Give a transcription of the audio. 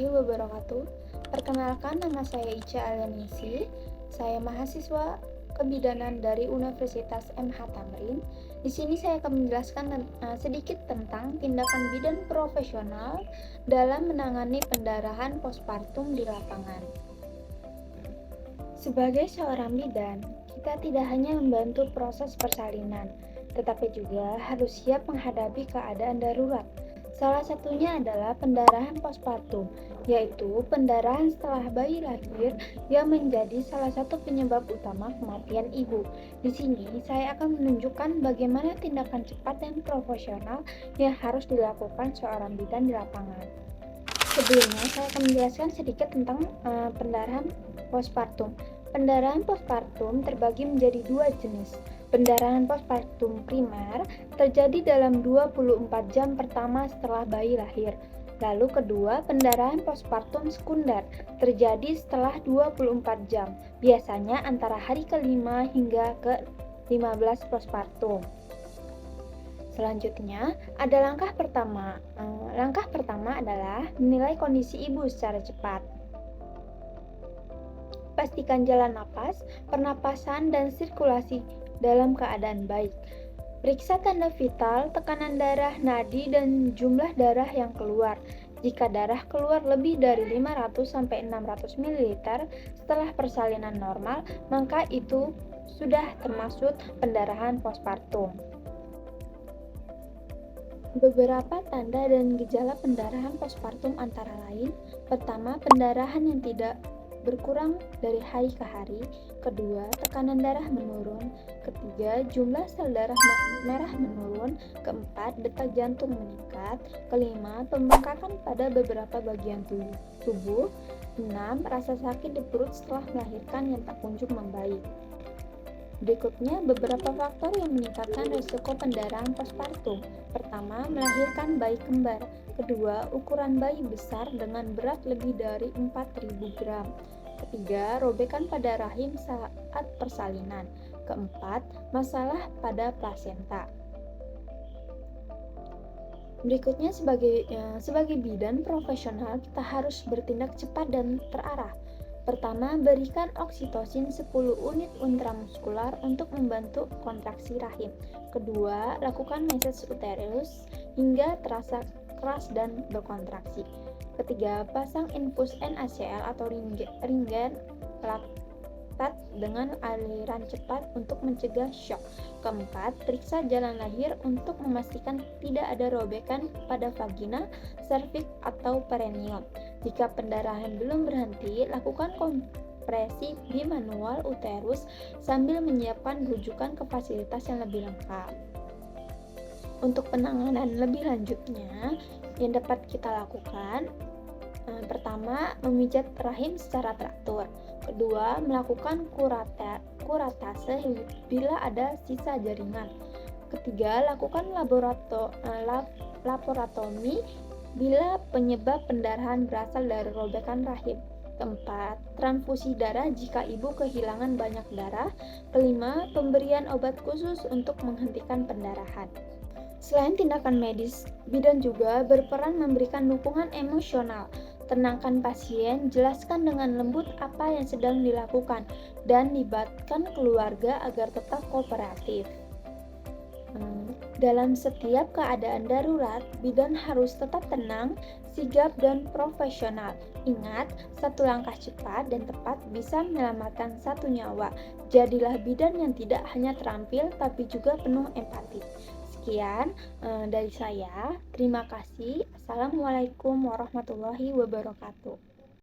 warahmatullahi wabarakatuh. Perkenalkan, nama saya Ica Alianisi. Saya mahasiswa kebidanan dari Universitas MH Tamrin. Di sini saya akan menjelaskan sedikit tentang tindakan bidan profesional dalam menangani pendarahan postpartum di lapangan. Sebagai seorang bidan, kita tidak hanya membantu proses persalinan, tetapi juga harus siap menghadapi keadaan darurat. Salah satunya adalah pendarahan postpartum, yaitu pendarahan setelah bayi lahir yang menjadi salah satu penyebab utama kematian ibu. Di sini saya akan menunjukkan bagaimana tindakan cepat dan profesional yang harus dilakukan seorang bidan di lapangan. Sebelumnya saya akan menjelaskan sedikit tentang pendarahan postpartum. Pendarahan postpartum terbagi menjadi dua jenis. Pendarahan postpartum primer terjadi dalam 24 jam pertama setelah bayi lahir. Lalu kedua, pendarahan postpartum sekunder terjadi setelah 24 jam, biasanya antara hari ke-5 hingga ke-15 postpartum. Selanjutnya, ada langkah pertama. Langkah pertama adalah menilai kondisi ibu secara cepat. Pastikan jalan napas, pernapasan, dan sirkulasi dalam keadaan baik. Periksa tanda vital, tekanan darah, nadi, dan jumlah darah yang keluar. Jika darah keluar lebih dari 500-600 ml setelah persalinan normal, maka itu sudah termasuk pendarahan postpartum. Beberapa tanda dan gejala pendarahan postpartum antara lain: pertama, pendarahan yang tidak berkurang dari hari ke hari. Kedua, tekanan darah menurun. Ketiga, jumlah sel darah merah menurun. Keempat, detak jantung meningkat. Kelima, pembengkakan pada beberapa bagian tubuh. 6. Rasa sakit di perut setelah melahirkan yang tak kunjung membaik. Berikutnya, beberapa faktor yang meningkatkan risiko pendarahan postpartum. Pertama, melahirkan bayi kembar. Kedua, ukuran bayi besar dengan berat lebih dari 4.000 gram. Ketiga, robekan pada rahim saat persalinan. Keempat, masalah pada plasenta. Berikutnya, sebagai bidan profesional, kita harus bertindak cepat dan terarah. Pertama, berikan oksitosin 10 unit intramuskular untuk membantu kontraksi rahim. Kedua, lakukan massage uterus hingga terasa keras dan berkontraksi. Ketiga, pasang infus NaCl atau ringen laktat dengan aliran cepat untuk mencegah shock. Keempat, periksa jalan lahir untuk memastikan tidak ada robekan pada vagina, serviks, atau perineum. Jika pendarahan belum berhenti, lakukan kompresi bimanual uterus sambil menyiapkan rujukan ke fasilitas yang lebih lengkap. Untuk penanganan lebih lanjutnya yang dapat kita lakukan, pertama, memijat rahim secara teratur. Kedua, melakukan kuratase bila ada sisa jaringan. Ketiga, lakukan laparotomi bila penyebab pendarahan berasal dari robekan rahim. Keempat, transfusi darah jika ibu kehilangan banyak darah. Kelima, pemberian obat khusus untuk menghentikan pendarahan. Selain tindakan medis, bidan juga berperan memberikan dukungan emosional. Tenangkan pasien, jelaskan dengan lembut apa yang sedang dilakukan, dan libatkan keluarga agar tetap kooperatif. Dalam setiap keadaan darurat, bidan harus tetap tenang, sigap, dan profesional. Ingat, satu langkah cepat dan tepat bisa menyelamatkan satu nyawa. Jadilah bidan yang tidak hanya terampil, tapi juga penuh empati. Sekian dari saya. Terima kasih. Assalamualaikum warahmatullahi wabarakatuh.